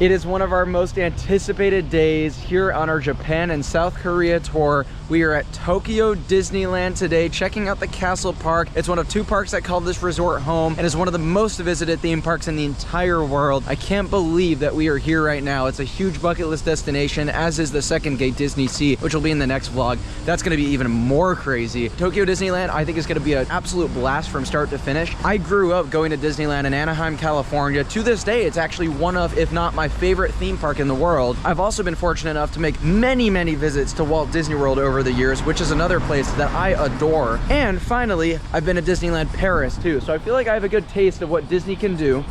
It is one of our most anticipated days here on our Japan and South Korea tour. We are at Tokyo Disneyland today, checking out the Castle Park. It's one of 2 parks that call this resort home and is one of the most visited theme parks in the entire world. I can't believe that we are here right now. It's a huge bucket list destination, as is the second gate, Disney Sea, which will be in the next vlog. That's gonna be even more crazy. Tokyo Disneyland, I think, is gonna be an absolute blast from start to finish. I grew up going to Disneyland in Anaheim, California. To this day, it's actually one of, if not my favorite theme park in the world. I've also been fortunate enough to make many visits to Walt Disney World over the years, which is another place that I adore. And finally, I've been to Disneyland Paris too, so I feel like I have a good taste of what Disney can do.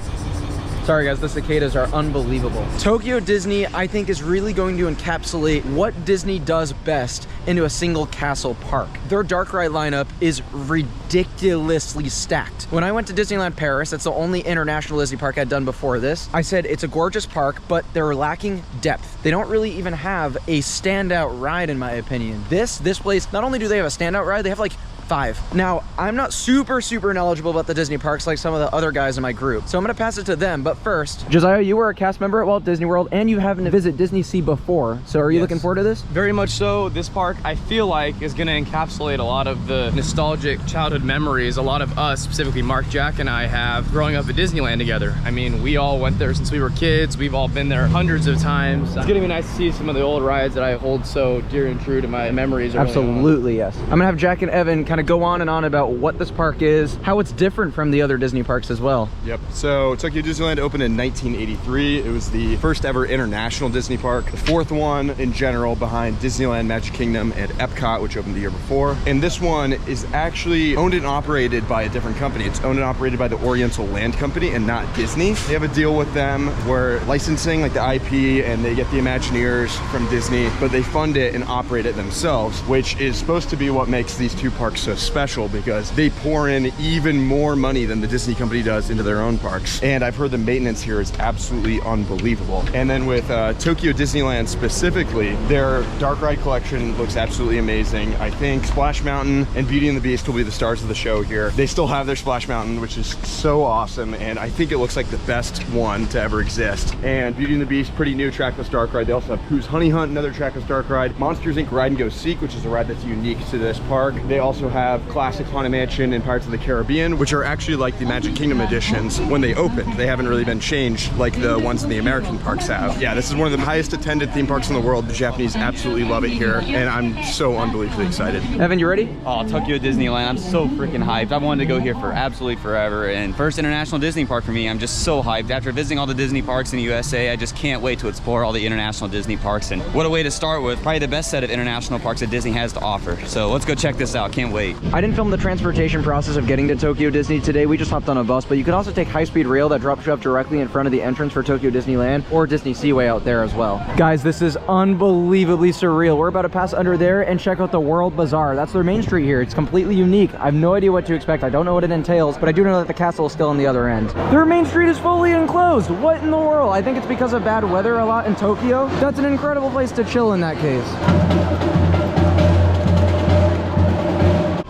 Sorry guys, the cicadas are unbelievable. Tokyo Disney, I think, is really going to encapsulate what Disney does best into a single castle park. Their dark ride lineup is ridiculously stacked. When I went to Disneyland Paris, that's the only international Disney park I'd done before this, I said it's a gorgeous park, but they're lacking depth. They don't really even have a standout ride, in my opinion. This place, not only do they have a standout ride, they have like 5. Now, I'm not super knowledgeable about the Disney parks like some of the other guys in my group, so I'm gonna pass it to them. But first, Josiah, you were a cast member at Walt Disney World and you haven't visited Disney Sea before, so are you looking forward to this? Very much so. This park, I feel like, is gonna encapsulate a lot of the nostalgic childhood memories a lot of us, specifically Mark, Jack, and I have growing up at Disneyland together. I mean, we all went there since we were kids. We've all been there hundreds of times. It's gonna be nice to see some of the old rides that I hold so dear and true to my memories. Absolutely, yes. I'm gonna have Jack and Evan kind of go on and on about what this park is, how it's different from the other Disney parks as well. Yep, so Tokyo Disneyland opened in 1983. It was the first ever international Disney park, the 4th one in general behind Disneyland, Magic Kingdom, and Epcot, which opened the year before. And this one is actually owned and operated by a different company. It's owned and operated by the Oriental Land Company and not Disney. They have a deal with them where licensing like the IP, and they get the Imagineers from Disney, but they fund it and operate it themselves, which is supposed to be what makes these 2 parks so special, because they pour in even more money than the Disney company does into their own parks. And I've heard the maintenance here is absolutely unbelievable. And then with Tokyo Disneyland specifically, their dark ride collection looks absolutely amazing. I think Splash Mountain and Beauty and the Beast will be the stars of the show here. They still have their Splash Mountain, which is so awesome, and I think it looks like the best one to ever exist. And Beauty and the Beast, pretty new trackless dark ride. They also have Pooh's Honey Hunt, another trackless dark ride. Monsters Inc. Ride and Go Seek, which is a ride that's unique to this park. They also have classic Haunted Mansion and Pirates of the Caribbean, which are actually like the Magic Kingdom editions when they opened. They haven't really been changed like the ones in the American parks have. Yeah, this is one of the highest attended theme parks in the world. The Japanese absolutely love it here, and I'm so unbelievably excited. Evan, you ready? Oh, Tokyo Disneyland, I'm so freaking hyped. I've wanted to go here for absolutely forever, and first international Disney park for me. I'm just so hyped. After visiting all the Disney parks in the USA, I just can't wait to explore all the international Disney parks, and what a way to start with probably the best set of international parks that Disney has to offer. So let's go check this out. Can't wait. I didn't film the transportation process of getting to Tokyo Disney today. We just hopped on a bus, but you can also take high-speed rail that drops you off directly in front of the entrance for Tokyo Disneyland, or Disney Seaway out there as well. Guys, this is unbelievably surreal. We're about to pass under there and check out the World Bazaar. That's their main street here. It's completely unique. I have no idea what to expect. I don't know what it entails, but I do know that the castle is still on the other end. Their main street is fully enclosed. What in the world? I think it's because of bad weather a lot in Tokyo. That's an incredible place to chill in that case.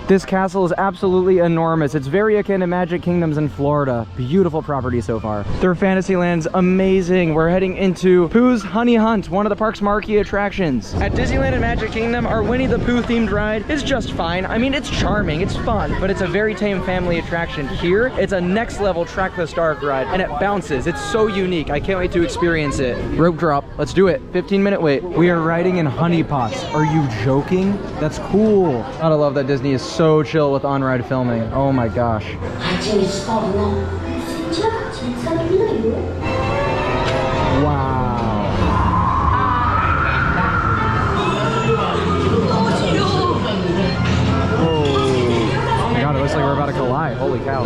This castle is absolutely enormous. It's very akin to Magic Kingdoms in Florida. Beautiful property so far. Their Fantasyland's amazing. We're heading into Pooh's Honey Hunt, one of the park's marquee attractions. At Disneyland and Magic Kingdom, our Winnie the Pooh themed ride is just fine. I mean, it's charming, it's fun, but it's a very tame family attraction. Here, it's a next level trackless dark ride, and it bounces. It's so unique. I can't wait to experience it. Rope drop, let's do it. 15-minute wait. We are riding in honey pots. Are you joking? That's cool. Gotta love that Disney is so chill with on-ride filming. Oh my gosh. Wow. Oh my god, it looks like we're about to collide. Holy cow.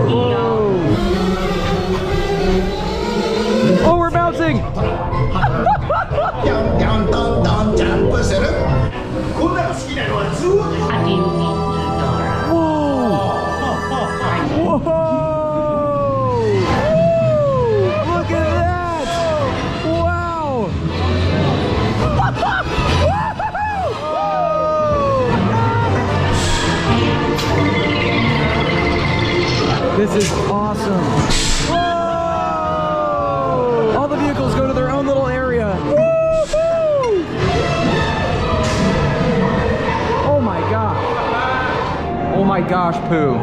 Whoa. Oh, we're bouncing! Whoa! Look at that! Wow! This is awesome. Whoa! my gosh, Pooh.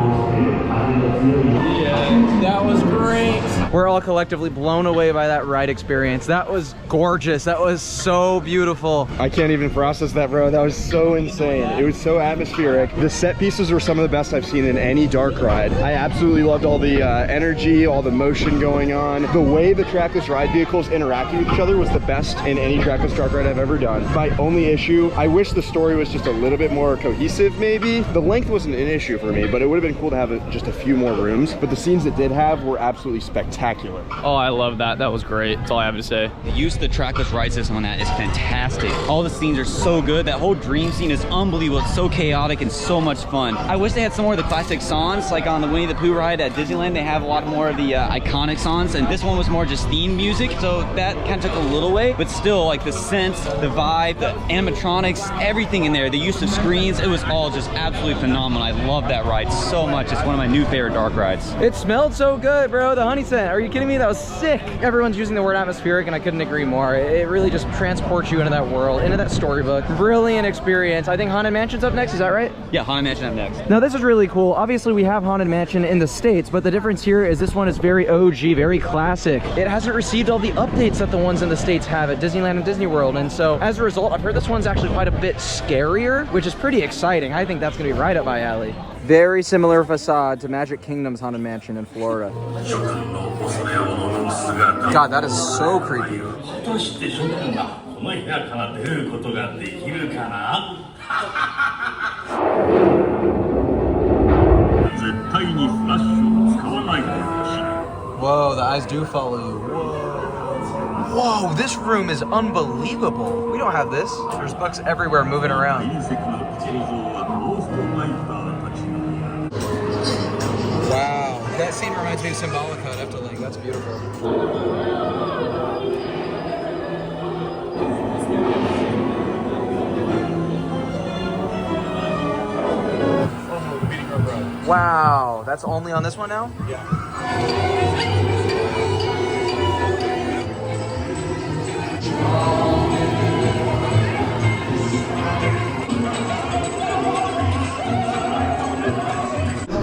Yeah, that was great. We're all collectively blown away by that ride experience. That was gorgeous. That was so beautiful. I can't even process that, bro. That was so insane. It was so atmospheric. The set pieces were some of the best I've seen in any dark ride. I absolutely loved all the energy, all the motion going on. The way the trackless ride vehicles interacted with each other was the best in any trackless dark ride I've ever done. My only issue, I wish the story was just a little bit more cohesive maybe. The length wasn't an issue for me, but it would have been cool to have just a few more rooms. But the scenes it did have were absolutely spectacular. Oh, I love that. That was great. That's all I have to say. The use of the trackless ride system on that is fantastic. All the scenes are so good. That whole dream scene is unbelievable. It's so chaotic and so much fun. I wish they had some more of the classic songs, like on the Winnie the Pooh ride at Disneyland. They have a lot more of the iconic songs, and this one was more just theme music, so that kind of took a little away. But still, like the sense, the vibe, the animatronics, everything in there, the use of screens, it was all just absolutely phenomenal. I love that ride so much. It's one of my new favorite dark rides. It smelled so good, bro. The honey scent. Are you kidding me? That was sick. Everyone's using the word atmospheric, and I couldn't agree more. It really just transports you into that world, into that storybook. Brilliant experience. I think Haunted Mansion's up next. Is that right? Yeah, Haunted Mansion up next. Now this is really cool. Obviously we have Haunted Mansion in the States, but the difference here is this one is very OG, very classic. It hasn't received all the updates that the ones in the States have at Disneyland and Disney World, and so as a result, I've heard this one's actually quite a bit scarier, which is pretty exciting. I think that's gonna be right up my alley. Very similar facade to Magic Kingdom's Haunted Mansion in Florida. God, that is so creepy. Whoa, the eyes do follow you. Whoa. Whoa, this room is unbelievable. We don't have this. There's bugs everywhere moving around. Wow, that scene reminds me of Symbolica at Efteling. That's beautiful. Wow, that's only on this one now? Yeah.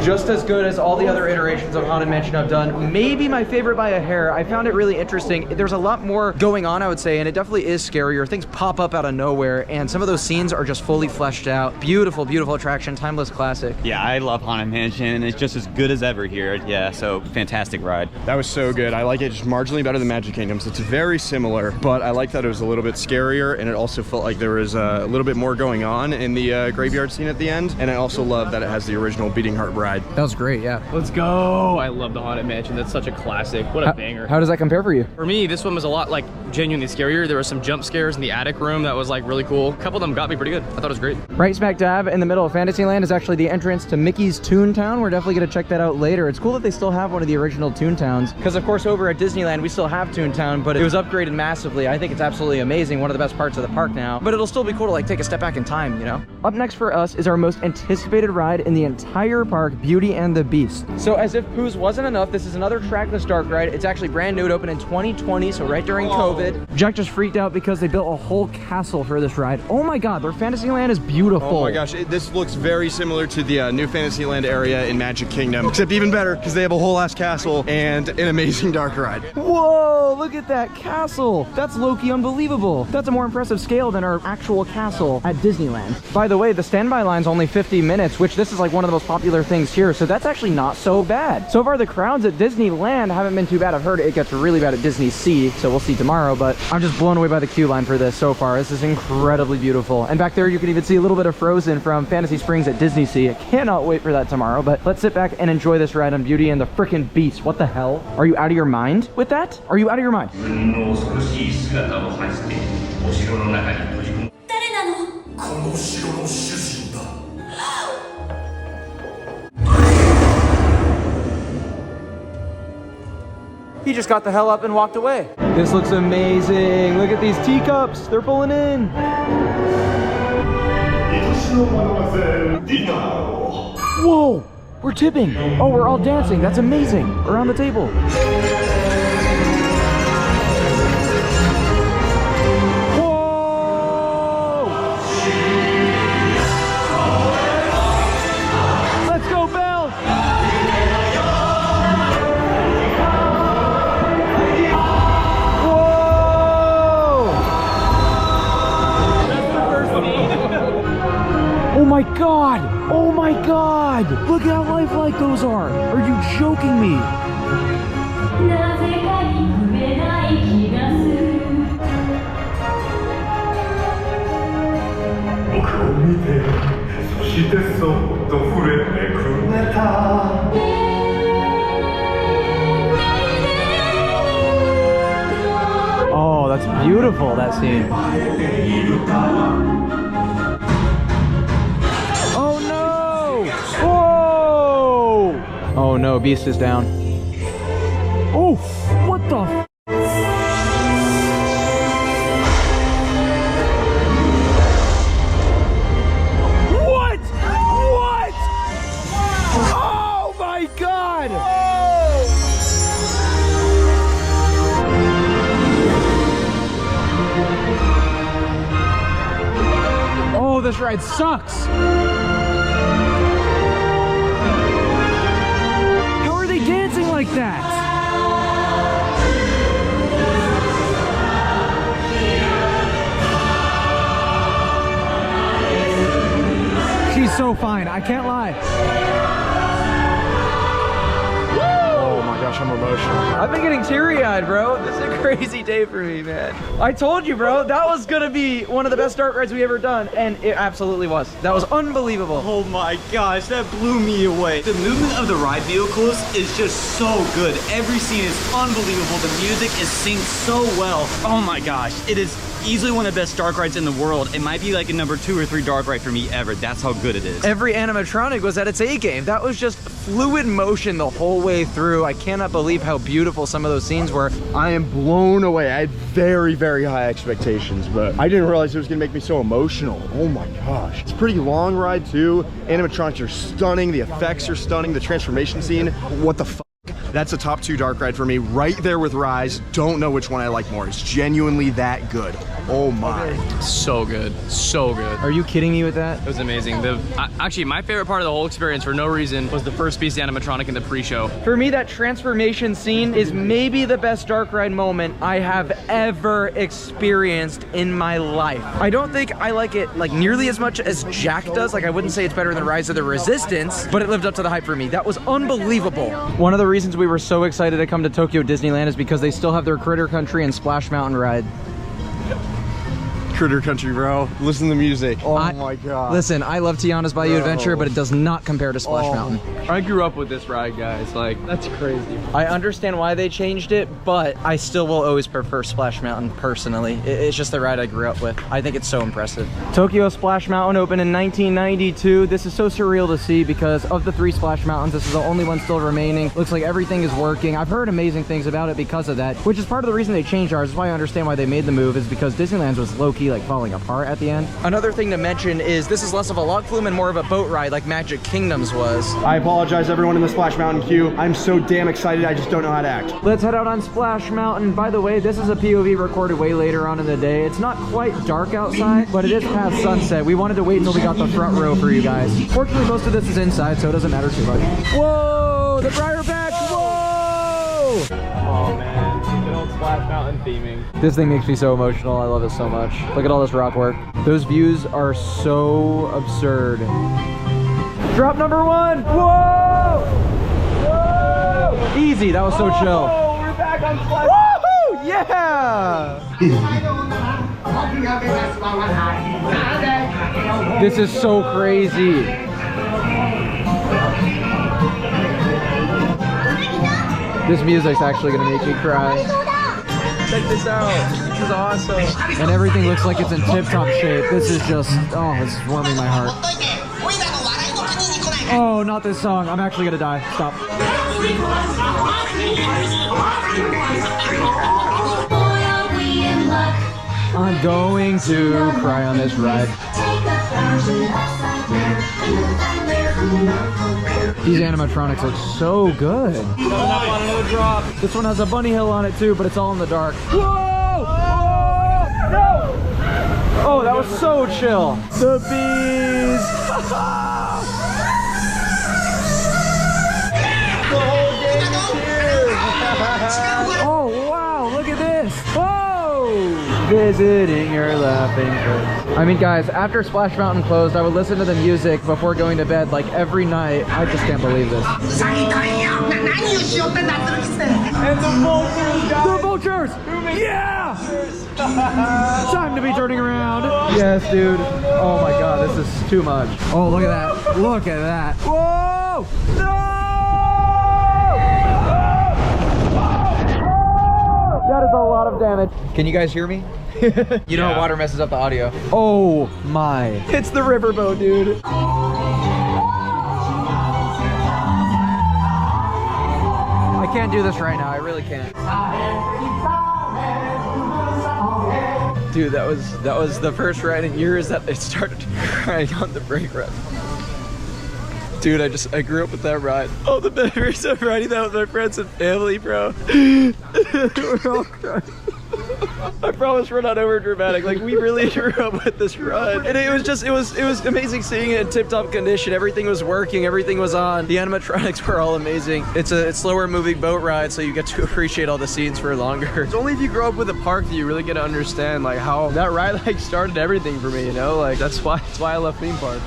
Just as good as all the other iterations of Haunted Mansion I've done. Maybe my favorite by a hair. I found it really interesting. There's a lot more going on, I would say, and it definitely is scarier. Things pop up out of nowhere, and some of those scenes are just fully fleshed out. Beautiful, beautiful attraction, timeless classic. Yeah, I love Haunted Mansion. It's just as good as ever here. Yeah, so fantastic ride. That was so good. I like it just marginally better than Magic Kingdoms. It's very similar, but I like that it was a little bit scarier, and it also felt like there was a little bit more going on in the graveyard scene at the end. And I also love that it has the original Beating Heart ride. That was great, yeah. Let's go. I love the Haunted Mansion. That's such a classic. What a banger. How does that compare for you? For me, this one was a lot like genuinely scarier. There were some jump scares in the attic room that was like really cool. A couple of them got me pretty good. I thought it was great. Right smack dab in the middle of Fantasyland is actually the entrance to Mickey's Toontown. We're definitely gonna check that out later. It's cool that they still have one of the original Toontowns, because of course over at Disneyland we still have Toontown, but it was upgraded massively. I think it's absolutely amazing. One of the best parts of the park now, but it'll still be cool to like take a step back in time, you know? Up next for us is our most anticipated ride in the entire park, Beauty and the Beast. So as if Pooh's wasn't enough, this is another trackless dark ride. It's actually brand new. It opened in 2020, so right during COVID. Jack just freaked out because they built a whole castle for this ride. Oh my God, their Fantasyland is beautiful. Oh my gosh, this looks very similar to the new Fantasyland area in Magic Kingdom, except even better because they have a whole ass castle and an amazing dark ride. Whoa, look at that castle. That's low-key unbelievable. That's a more impressive scale than our actual castle at Disneyland. By the way, the standby line's only 50 minutes, which this is like one of the most popular things here, so that's actually not so bad. So far the crowds at Disneyland haven't been too bad. I've heard it gets really bad at Disney Sea, so we'll see tomorrow, but I'm just blown away by the queue line for this so far. This is incredibly beautiful. And back there you can even see a little bit of Frozen from Fantasy Springs at Disney Sea. I cannot wait for that tomorrow, but let's sit back and enjoy this ride on Beauty and the frickin' Beast. What the hell? Are you out of your mind with that? Are you out of your mind? He just got the hell up and walked away. This looks amazing. Look at these teacups. They're pulling in. Whoa, we're tipping. Oh, we're all dancing. That's amazing. Around the table. Whoa! Let's my God! Look at how lifelike those are! Are you joking me? Oh, that's beautiful, that scene. Oh no! Whoa! Oh no, Beast is down. Oh, what the f? What? What? Oh my God! Oh, this ride sucks. How are they dancing like that? She's so fine, I can't lie. Oh my gosh, I'm emotional. I've been getting teary-eyed, bro. This is a crazy day for me, man. I told you, bro, that was gonna be one of the best dark rides we ever done, and it absolutely was. That was unbelievable. Oh my gosh, that blew me away. The movement of the ride vehicles is just so good. Every scene is unbelievable. The music is synced so well. Oh my gosh, it is easily one of the best dark rides in the world. It might be like a number 2 or 3 dark ride for me ever. That's how good it is. Every animatronic was at its A game. That was just fluid motion the whole way through. I cannot believe how beautiful some of those scenes were. I am blown away. I had very, very high expectations, but I didn't realize it was gonna make me so emotional. Oh my gosh. It's a pretty long ride too. Animatronics are stunning. The effects are stunning. The transformation scene, what the fuck? That's a top 2 dark ride for me, right there with Rise. Don't know which one I like more. It's genuinely that good. Oh my. So good, so good. Are you kidding me with that? It was amazing. Actually, my favorite part of the whole experience for no reason was the first Beast animatronic in the pre-show. For me, that transformation scene is maybe the best dark ride moment I have ever experienced in my life. I don't think I like it like nearly as much as Jack does. Like, I wouldn't say it's better than Rise of the Resistance, but it lived up to the hype for me. That was unbelievable. One of the reasons we were so excited to come to Tokyo Disneyland is because they still have their Critter Country and Splash Mountain ride. Critter Country, bro. Listen to the music. Oh my god. Listen, I love Tiana's Bayou Adventure, but it does not compare to Splash Mountain. I grew up with this ride, guys. Like, that's crazy. I understand why they changed it, but I still will always prefer Splash Mountain personally. It's just the ride I grew up with. I think it's so impressive. Tokyo Splash Mountain opened in 1992. This is so surreal to see because of the 3 Splash Mountains, this is the only one still remaining. Looks like everything is working. I've heard amazing things about it because of that, which is part of the reason they changed ours. That's why I understand why they made the move, is because Disneyland's was low-key like falling apart at the end. Another thing to mention is this is less of a log flume and more of a boat ride like Magic Kingdom's was. I apologize everyone in the Splash Mountain queue. I'm so damn excited, I just don't know how to act. Let's head out on Splash Mountain. By the way, this is a POV recorded way later on in the day. It's not quite dark outside, but it is past sunset. We wanted to wait until we got the front row for you guys. Fortunately, most of this is inside, so it doesn't matter too much. Whoa! The Briar Patch! Whoa! Oh man, good old Splash Mountain theming. This thing makes me so emotional. I love it so much. Look at all this rock work. Those views are so absurd. Drop number 1! Whoa! Whoa! Easy, that was so chill. Oh, we're back on Splash. Woohoo! Yeah! This is so crazy. This music's actually gonna make me cry. Check this out. This is awesome. And everything looks like it's in tip-top shape. This is just, oh, this is warming my heart. Oh, not this song. I'm actually gonna die. Stop. I'm going to cry on this ride. These animatronics look so good. This one has a bunny hill on it too, but it's all in the dark. Whoa! Whoa! No! Oh, that was so chill. The bees! The whole game is here! Oh, wow, look at this! Whoa! Visiting your laughing friends. I mean, guys, after Splash Mountain closed, I would listen to the music before going to bed like every night. I just can't believe this. And the vultures, guys. The vultures! Yeah! Time to be turning around. Yes, dude. Oh my god, this is too much. Oh, look at that. Look at that. Whoa! No! That is a lot of damage. Can you guys hear me? You know water messes up the audio. Oh my. It's the riverboat, dude. I can't do this right now. I really can't. Dude, that was the first ride in years that they started crying on the brake run. Dude, I grew up with that ride. Oh, the memories of riding that with my friends and family, bro. We're all crying. I promise we're not over dramatic. Like, we really grew up with this ride. And it was amazing seeing it in tip-top condition. Everything was working, everything was on. The animatronics were all amazing. It's a slower moving boat ride, so you get to appreciate all the scenes for longer. It's only if you grow up with a park that you really get to understand like how that ride like started everything for me, you know? Like that's why I love theme parks.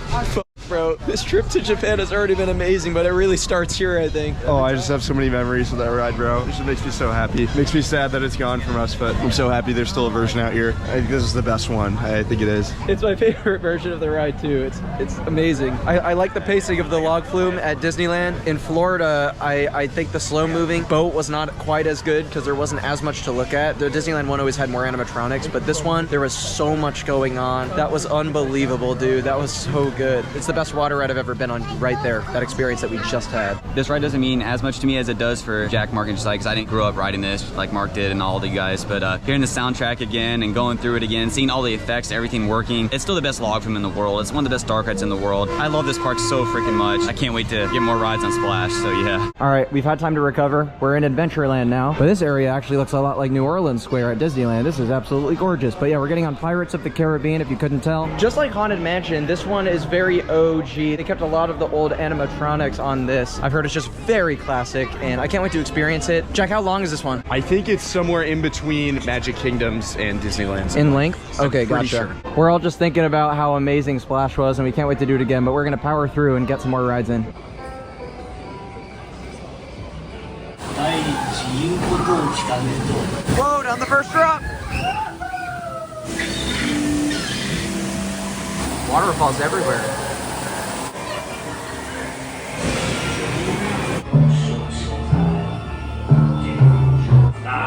Bro, this trip to Japan has already been amazing, but it really starts here, I think. Oh, I just have so many memories of that ride, bro. It just makes me so happy. It makes me sad that it's gone from us, but I'm so happy there's still a version out here. I think this is the best one. I think it is. It's my favorite version of the ride too. It's amazing. I like the pacing of the log flume at Disneyland. In Florida, I think the slow moving boat was not quite as good because there wasn't as much to look at. The Disneyland one always had more animatronics, but this one, there was so much going on. That was unbelievable, dude. That was so good. It's the best water ride I've ever been on right there. That experience that we just had. This ride doesn't mean as much to me as it does for Jack, Mark, and Josiah because I didn't grow up riding this like Mark did and all of you guys. But hearing the soundtrack again and going through it again, seeing all the effects, everything working, it's still the best log flume in the world. It's one of the best dark rides in the world. I love this park so freaking much. I can't wait to get more rides on Splash, so yeah. All right, we've had time to recover. We're in Adventureland now, but this area actually looks a lot like New Orleans Square at Disneyland. This is absolutely gorgeous. But yeah, we're getting on Pirates of the Caribbean, if you couldn't tell. Just like Haunted Mansion, this one is very OG. They kept a lot of the old animatronics on this. I've heard it's just very classic, and I can't wait to experience it. Jack, how long is this one? I think it's somewhere in between Magic Kingdoms and Disneyland. In length? Okay, gotcha. Sure. We're all just thinking about how amazing Splash was, and we can't wait to do it again, but we're gonna power through and get some more rides in. Whoa, down the first drop! Waterfalls everywhere.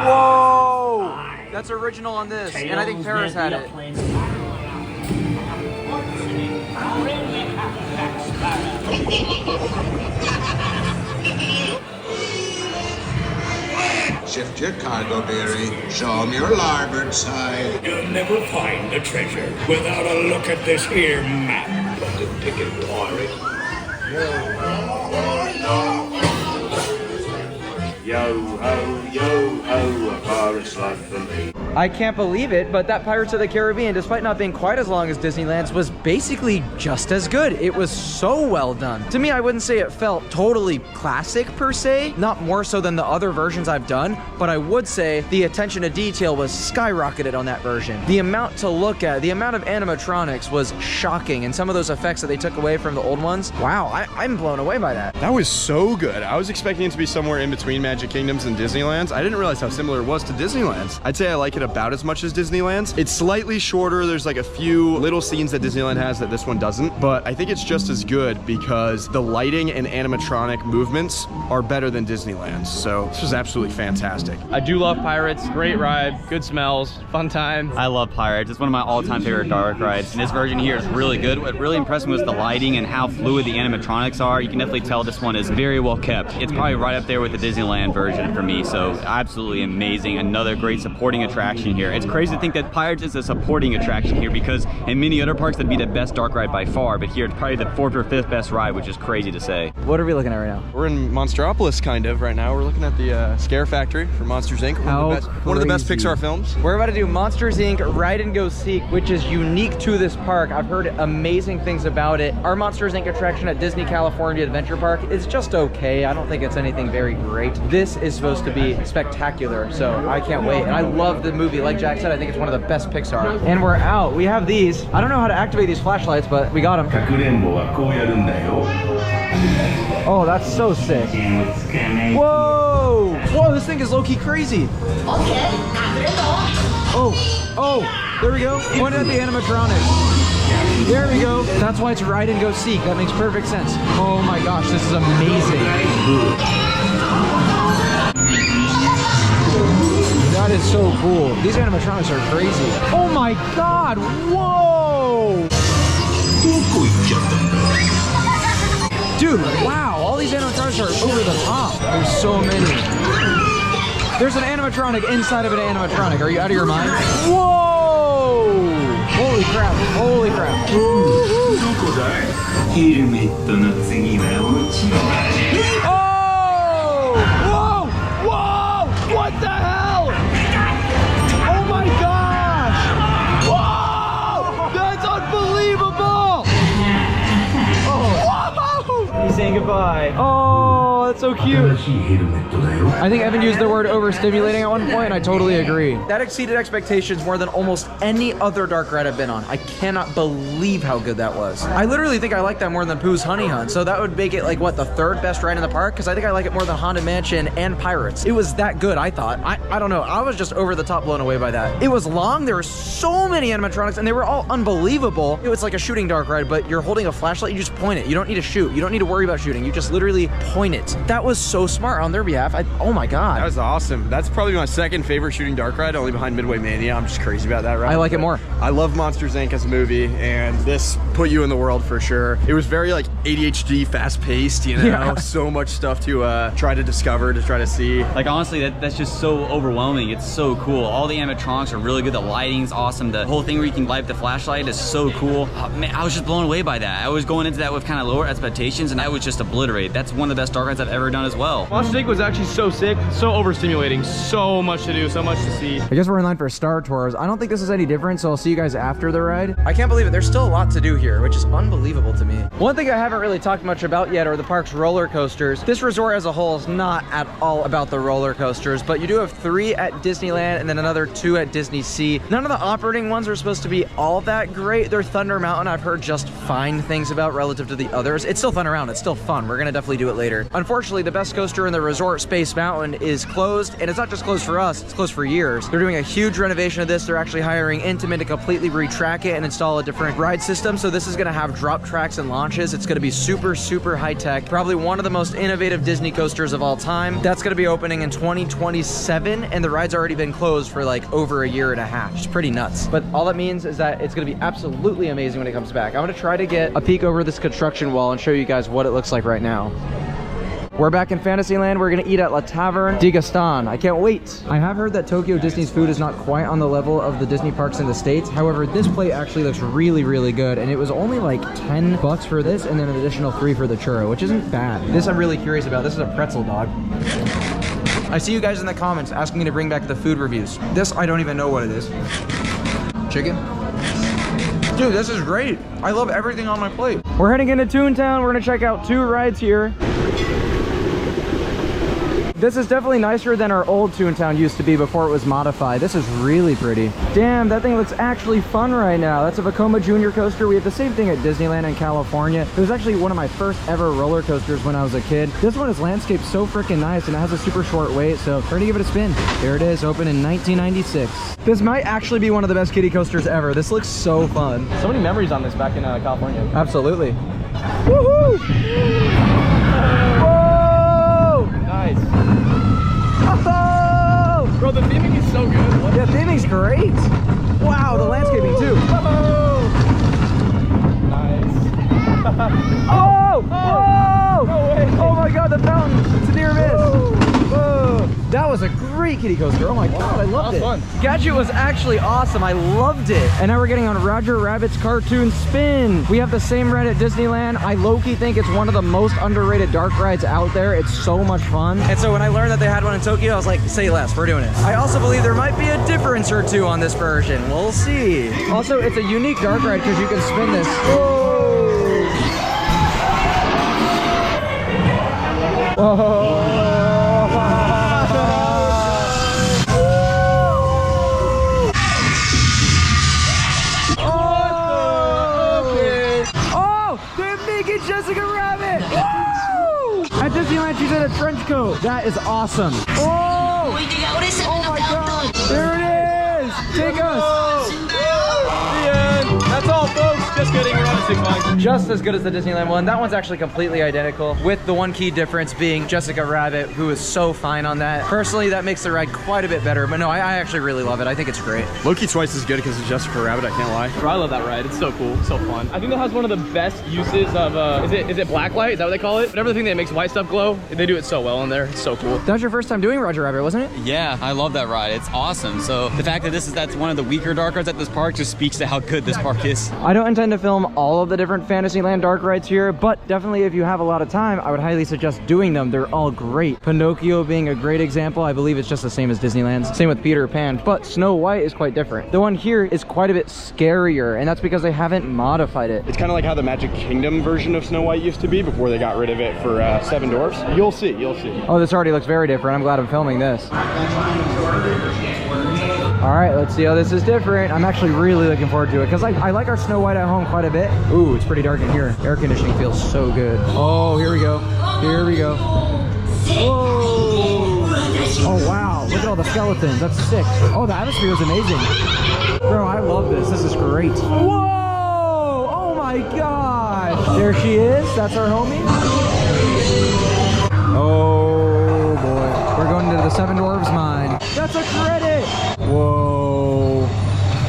Whoa! That's original on this, and I think Paris had it. Shift your cargo, Berry. Show 'em your larboard side. You'll never find the treasure without a look at this here map. But the ticket for it. Yo ho, a pirate's life for me. I can't believe it, but that Pirates of the Caribbean, despite not being quite as long as Disneyland's, was basically just as good. It was so well done. To me, I wouldn't say it felt totally classic per se, not more so than the other versions I've done, but I would say the attention to detail was skyrocketed on that version. The amount to look at, the amount of animatronics was shocking, and some of those effects that they took away from the old ones, wow, I'm blown away by that. That was so good. I was expecting it to be somewhere in between Magic Kingdoms and Disneyland's. I didn't realize how similar it was to Disneyland's. I'd say I like it about as much as Disneyland's. It's slightly shorter. There's like a few little scenes that Disneyland has that this one doesn't, but I think it's just as good because the lighting and animatronic movements are better than Disneyland's. So this was absolutely fantastic. I do love Pirates. Great ride, good smells, fun time. I love Pirates. It's one of my all-time favorite dark rides. And this version here is really good. What really impressed me was the lighting and how fluid the animatronics are. You can definitely tell this one is very well kept. It's probably right up there with the Disneyland version for me. So absolutely amazing. Another great supporting attraction here. It's crazy to think that Pirates is a supporting attraction here because in many other parks that'd be the best dark ride by far, but here it's probably the 4th or 5th best ride, which is crazy to say. What are we looking at right now? We're in Monstropolis kind of right now. We're looking at the Scare Factory from Monsters Inc. One of the best Pixar films. We're about to do Monsters Inc. Ride and Go Seek, which is unique to this park. I've heard amazing things about it. Our Monsters Inc. attraction at Disney California Adventure Park is just okay. I don't think it's anything very great. this is supposed to be spectacular, so I can't wait. And I love the movie. Like Jack said, I think it's one of the best Pixar. And we're out. We have these. I don't know how to activate these flashlights, but we got them. Oh, that's so sick. Whoa! Whoa, this thing is low-key crazy. Oh, there we go. Point at the animatronics. There we go. That's why it's ride and go seek. That makes perfect sense. Oh my gosh, this is amazing. That is so cool. These animatronics are crazy. Oh my god, whoa! Dude, wow, all these animatronics are over the top. There's so many. There's an animatronic inside of an animatronic. Are you out of your mind? Whoa! Holy crap, holy crap. Oh! Whoa! Whoa! What the hell? Oh my gosh! Whoa! That's unbelievable! Oh! He's saying goodbye. Oh, that's so cute. I think Evan used the word overstimulating at one point, and I totally agree. That exceeded expectations more than almost any other dark ride I've been on. I cannot believe how good that was. I literally think I like that more than Pooh's Honey Hunt, so that would make it like, what, the third best ride in the park? Because I think I like it more than Haunted Mansion and Pirates. It was that good, I thought. I don't know. I was just over the top blown away by that. It was long. There were so many animatronics, and they were all unbelievable. It was like a shooting dark ride, but you're holding a flashlight, you just point it. You don't need to shoot. You don't need to worry about shooting. You just literally point it. That was so smart on their behalf. Oh my god. That was awesome. That's probably my second favorite shooting dark ride, only behind Midway Mania. I'm just crazy about that ride. I like it more. I love Monsters Inc. as a movie, and this put you in the world for sure. It was very like ADHD, fast-paced, you know? Yeah. So much stuff to try to discover, to try to see. Like honestly, that's just so overwhelming. It's so cool. All the animatronics are really good. The lighting's awesome. The whole thing where you can light up the flashlight is so cool. Oh, man, I was just blown away by that. I was going into that with kind of lower expectations, and I was just obliterated. That's one of the best dark rides I've ever done as well. Monsters Inc. was actually so sick, so overstimulating, so much to do, so much to see. I guess we're in line for Star Tours. I don't think this is any different, so I'll see you guys after the ride. I can't believe it. There's still a lot to do here, which is unbelievable to me. One thing I haven't really talked much about yet are the park's roller coasters. This resort as a whole is not at all about the roller coasters, but you do have 3 at Disneyland and then another 2 at Disney Sea. None of the operating ones are supposed to be all that great. They're Thunder Mountain, I've heard just fine things about relative to the others. It's still Thunder Mountain. It's still fun. We're gonna definitely do it later. Unfortunately, the best coaster in the resort, Space Mountain, is closed, and it's not just closed for us, it's closed for years. They're doing a huge renovation of this. They're actually hiring Intamin to completely retrack it and install a different ride system. So this is gonna have drop tracks and launches. It's gonna be super, super high tech. Probably one of the most innovative Disney coasters of all time. That's gonna be opening in 2027, and the ride's already been closed for like over a year and a half. It's pretty nuts. But all that means is that it's gonna be absolutely amazing when it comes back. I'm gonna try to get a peek over this construction wall and show you guys what it looks like right now. We're back in Fantasyland. We're gonna eat at La Taverne de Gaston. I can't wait. I have heard that Tokyo Disney's food is not quite on the level of the Disney parks in the States. However, this plate actually looks really, really good. And it was only like 10 bucks for this and then an additional 3 for the churro, which isn't bad. This I'm really curious about. This is a pretzel dog. I see you guys in the comments asking me to bring back the food reviews. This, I don't even know what it is. Chicken? Dude, this is great. I love everything on my plate. We're heading into Toontown. We're gonna check out 2 rides here. This is definitely nicer than our old Toontown used to be before it was modified. This is really pretty. Damn, that thing looks actually fun right now. That's a Vekoma Junior coaster. We have the same thing at Disneyland in California. It was actually one of my first ever roller coasters when I was a kid. This one is landscaped so freaking nice, and it has a super short wait, so we're gonna give it a spin. There it is, open in 1996. This might actually be one of the best kiddie coasters ever. This looks so fun. So many memories on this back in California. Absolutely. Woohoo! Whoa! Nice. Oh! Bro, the theming is so good. What? Yeah, theming's great. Wow, the landscaping too. Nice. Oh! Whoa! No way. Oh my god, the fountain. It's a near miss. Whoa. That was a great kiddie coaster. Oh my god, I loved it. Fun. Gadget was actually awesome. I loved it. And now we're getting on Roger Rabbit's Cartoon Spin. We have the same ride at Disneyland. I low-key think it's one of the most underrated dark rides out there. It's so much fun. And so when I learned that they had one in Tokyo, I was like, say less, we're doing it. I also believe there might be a difference or 2 on this version. We'll see. Also, it's a unique dark ride because you can spin this. Whoa! Whoa! coat. That is awesome. Oh! Oh my God! There it is! Take us! The end. That's all, folks. Just kidding. We're not at Six Flags. Just as good as the Disneyland one. That one's actually completely identical, with the one key difference being Jessica Rabbit, who is so fine on that. Personally, that makes the ride quite a bit better, but no, I actually really love it. I think it's great. Low-key twice as good because of Jessica Rabbit, I can't lie. Bro, I love that ride. It's so cool, so fun. I think that has one of the best uses of, is it black light? Is that what they call it? Whatever the thing that makes white stuff glow, they do it so well in there. It's so cool. That was your first time doing Roger Rabbit, wasn't it? Yeah, I love that ride. It's awesome. So the fact that that's one of the weaker dark rides at this park just speaks to how good this park is. I don't intend to film all of the different Fantasyland dark rides here, but definitely if you have a lot of time, I would highly suggest doing them. They're all great. Pinocchio being a great example. I believe it's just the same as Disneyland's. Same with Peter Pan, but Snow White is quite different. The one here is quite a bit scarier, and that's because they haven't modified it. It's kind of like how the Magic Kingdom version of Snow White used to be before they got rid of it for Seven Dwarfs. You'll see, you'll see. Oh, this already looks very different. I'm glad I'm filming this. All right, let's see how this is different. I'm actually really looking forward to it because I like our Snow White at home quite a bit. Ooh, it's pretty dark in here. Air conditioning feels so good. Oh, here we go. Here we go. Whoa. Oh, wow. Look at all the skeletons. That's sick. Oh, the atmosphere is amazing. Bro, I love this. This is great. Whoa. Oh, my gosh. There she is. That's our homie. Oh, boy. We're going into the Seven Dwarfs mine. That's a credit. Whoa.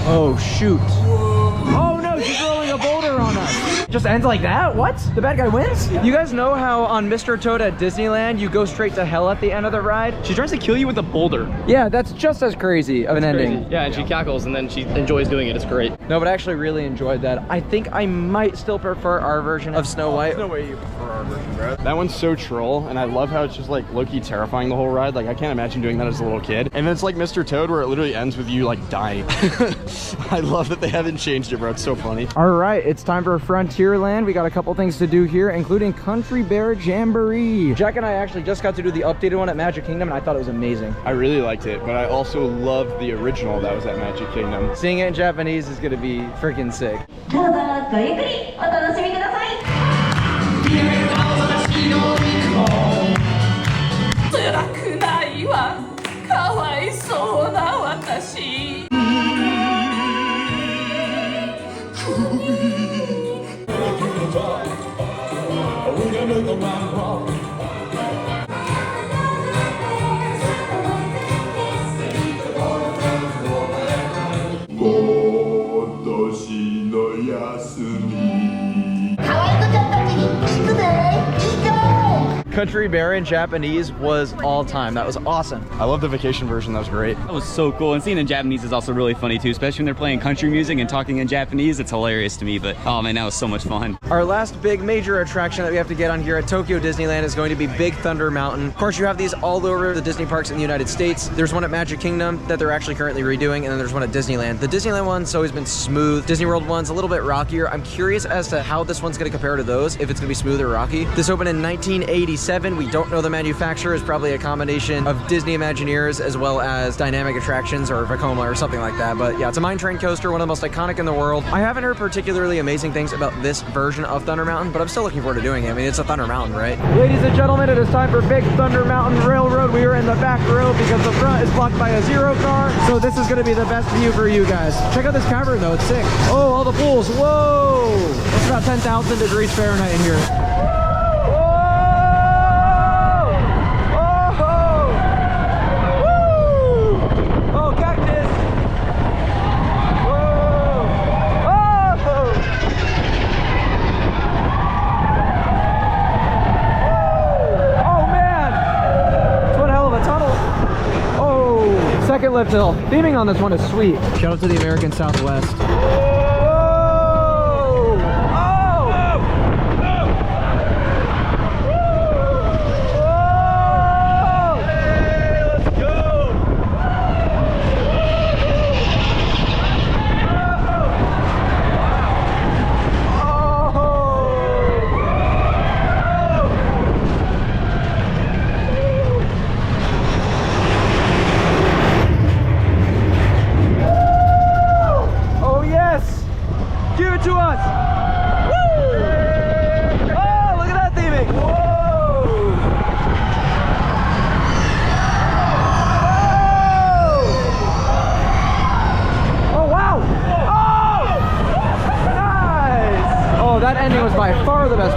Oh, shoot. Oh, no, she's rolling a boulder on us. Just ends like that? What? The bad guy wins? You guys know how on Mr. Toad at Disneyland, you go straight to hell at the end of the ride? She tries to kill you with a boulder. Yeah, that's just as crazy of an ending. Crazy. Yeah, and she cackles and then she enjoys doing it. It's great. No, but I actually really enjoyed that. I think I might still prefer our version of Snow White. No way you prefer our version, bro. That one's so troll, and I love how it's just like low-key terrifying the whole ride. Like, I can't imagine doing that as a little kid. And then it's like Mr. Toad where it literally ends with you like dying. I love that they haven't changed it, bro. It's so funny. All right, it's time for Frontierland. We got a couple things to do here, including Country Bear Jamboree. Jack and I actually just got to do the updated one at Magic Kingdom, and I thought it was amazing. I really liked it, but I also loved the original that was at Magic Kingdom. Seeing it in Japanese is gonna be freaking sick. Country Bear in Japanese was all time. That was awesome. I love the vacation version. That was great. That was so cool. And seeing in Japanese is also really funny too, especially when they're playing country music and talking in Japanese. It's hilarious to me, but oh man, that was so much fun. Our last big major attraction that we have to get on here at Tokyo Disneyland is going to be Big Thunder Mountain. Of course, you have these all over the Disney parks in the United States. There's one at Magic Kingdom that they're actually currently redoing, and then there's one at Disneyland. The Disneyland one's always been smooth. Disney World one's a little bit rockier. I'm curious as to how this one's going to compare to those, if it's going to be smooth or rocky. This opened in 1987. We don't know the manufacturer. Is probably a combination of Disney Imagineers as well as Dynamic Attractions or Vekoma or something like that. But yeah, it's a mine train coaster, one of the most iconic in the world. I haven't heard particularly amazing things about this version of Thunder Mountain, but I'm still looking forward to doing it. I mean, it's a Thunder Mountain, right? Ladies and gentlemen, it is time for Big Thunder Mountain Railroad. We are in the back row because the front is blocked by a zero car. So this is going to be the best view for you guys. Check out this cavern though, it's sick. Oh, all the pools, whoa! It's about 10,000 degrees Fahrenheit in here. Second lift hill. Theming on this one is sweet. Shout out to the American Southwest.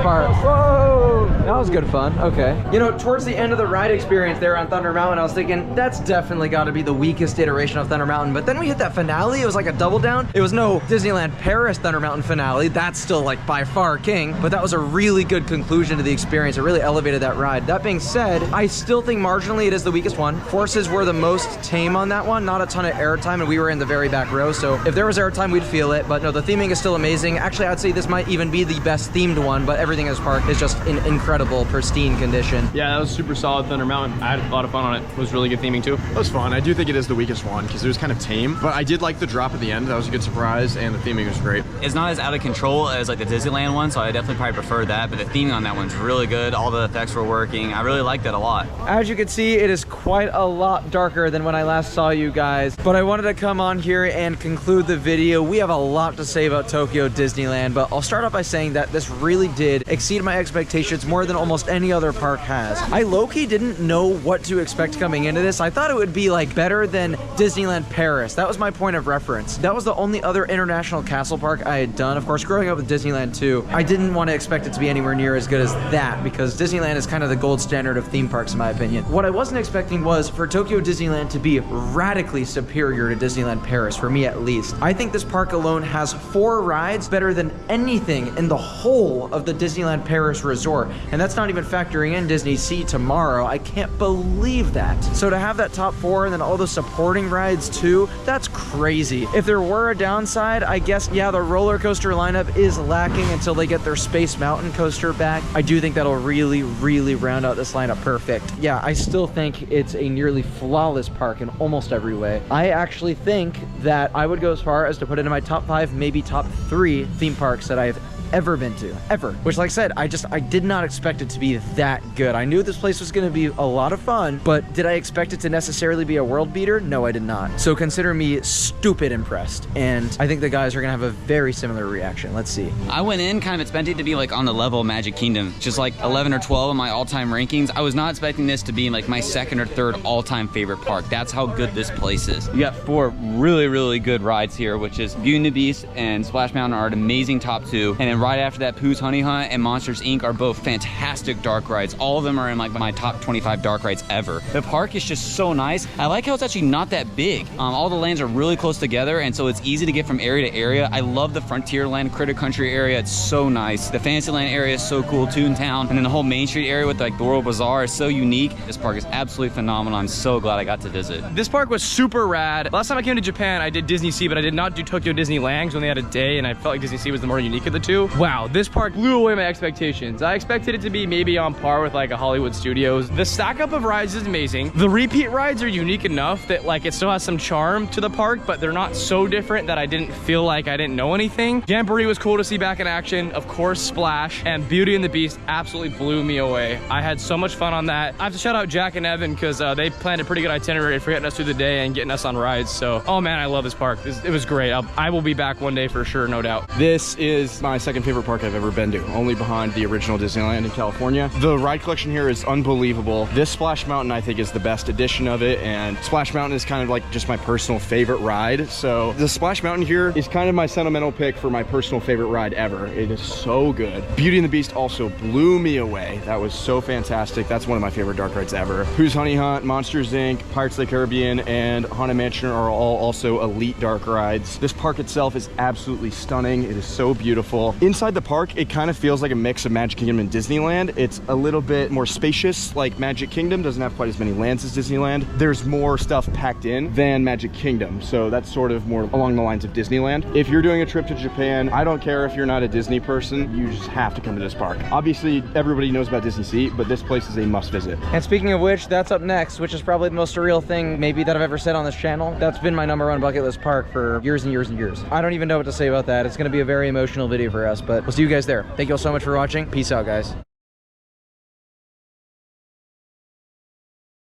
part. Whoa! That was good fun. Okay. You know, towards the end of the ride experience there on Thunder Mountain, I was thinking, that's definitely got to be the weakest iteration of Thunder Mountain. But then we hit that finale. It was like a double down. It was no Disneyland Paris Thunder Mountain finale. That's still like by far king. But that was a really good conclusion to the experience. It really elevated that ride. That being said, I still think marginally it is the weakest one. Forces were the most tame on that one. Not a ton of airtime, and we were in the very back row. So if there was airtime, we'd feel it. But no, the theming is still amazing. Actually, I'd say this might even be the best themed one, but everything in this park is just in incredible, pristine condition. Yeah, that was super solid Thunder Mountain. I had a lot of fun on it. It was really good theming too. It was fun. I do think it is the weakest one because it was kind of tame, but I did like the drop at the end. That was a good surprise, and the theming was great. It's not as out of control as like the Disneyland one, so I definitely probably prefer that, but the theming on that one's really good. All the effects were working. I really liked that a lot. As you can see, it is quite a lot darker than when I last saw you guys, but I wanted to come on here and conclude the video. We have a lot to say about Tokyo Disneyland, but I'll start off by saying that this really did exceed my expectations more than almost any other park has. I low-key didn't know what to expect coming into this. I thought it would be like better than Disneyland Paris. That was my point of reference. That was the only other international castle park I had done. Of course, growing up with Disneyland too, I didn't want to expect it to be anywhere near as good as that because Disneyland is kind of the gold standard of theme parks in my opinion. What I wasn't expecting was for Tokyo Disneyland to be radically superior to Disneyland Paris, for me at least. I think this park alone has 4 rides better than anything in the whole of the Disneyland Paris resort, and that's not even factoring in Disney Sea Tomorrow. I can't believe that. So to have that top 4 and then all the supporting rides too, that's crazy. If there were a downside, I guess, yeah, the roller coaster lineup is lacking until they get their Space Mountain coaster back. I do think that'll really, really round out this lineup perfect. Yeah, I still think it's a nearly flawless park in almost every way. I actually think that I would go as far as to put it in my top 5, maybe top 3 theme parks that I've ever been to, ever. Which, like I said, I did not expect it to be that good. I knew this place was gonna be a lot of fun, but did I expect it to necessarily be a world beater? No, I did not. So consider me stupid impressed, and I think the guys are gonna have a very similar reaction. Let's see. I went in kind of expecting to be like on the level of Magic Kingdom, just like 11 or 12 of my all-time rankings. I was not expecting this to be like my 2nd or 3rd all-time favorite park. That's how good this place is. You got 4 really, really good rides here, which is Beauty and the Beast and Splash Mountain are an amazing top 2, and then right after that, Pooh's Honey Hunt and Monsters Inc. are both fantastic dark rides. All of them are in like my top 25 dark rides ever. The park is just so nice. I like how it's actually not that big. All the lands are really close together, and so it's easy to get from area to area. I love the Frontierland Critter Country area. It's so nice. The Fantasyland area is so cool, Toontown, and then the whole Main Street area with like the World Bazaar is so unique. This park is absolutely phenomenal. I'm so glad I got to visit. This park was super rad. Last time I came to Japan, I did Disney Sea, but I did not do Tokyo Disneyland when they had a day, and I felt like Disney Sea was the more unique of the two. Wow, this park blew away my expectations. I expected it to be maybe on par with like a Hollywood Studios. The stack up of rides is amazing. The repeat rides are unique enough that like it still has some charm to the park, but they're not so different that I didn't feel like I didn't know anything. Jamboree was cool to see back in action. Of course, Splash and Beauty and the Beast absolutely blew me away. I had so much fun on that. I have to shout out Jack and Evan because they planned a pretty good itinerary for getting us through the day and getting us on rides. So, oh man, I love this park. It was great. I will be back one day for sure, no doubt. This is my 2nd favorite park I've ever been to, only behind the original Disneyland in California. The ride collection here is unbelievable. This Splash Mountain I think is the best edition of it, and Splash Mountain is kind of like just my personal favorite ride. So the Splash Mountain here is kind of my sentimental pick for my personal favorite ride ever. It is so good. Beauty and the Beast also blew me away. That was so fantastic. That's one of my favorite dark rides ever. Pooh's Honey Hunt, Monsters Inc., Pirates of the Caribbean, and Haunted Mansion are all also elite dark rides. This park itself is absolutely stunning. It is so beautiful. Inside the park, it kind of feels like a mix of Magic Kingdom and Disneyland. It's a little bit more spacious, like Magic Kingdom doesn't have quite as many lands as Disneyland. There's more stuff packed in than Magic Kingdom, so that's sort of more along the lines of Disneyland. If you're doing a trip to Japan, I don't care if you're not a Disney person, you just have to come to this park. Obviously, everybody knows about Disney Sea, but this place is a must visit. And speaking of which, that's up next, which is probably the most surreal thing maybe that I've ever said on this channel. That's been my #1 bucket list park for years and years and years. I don't even know what to say about that. It's going to be a very emotional video for us, but we'll see you guys there. Thank you all so much for watching. Peace out, guys.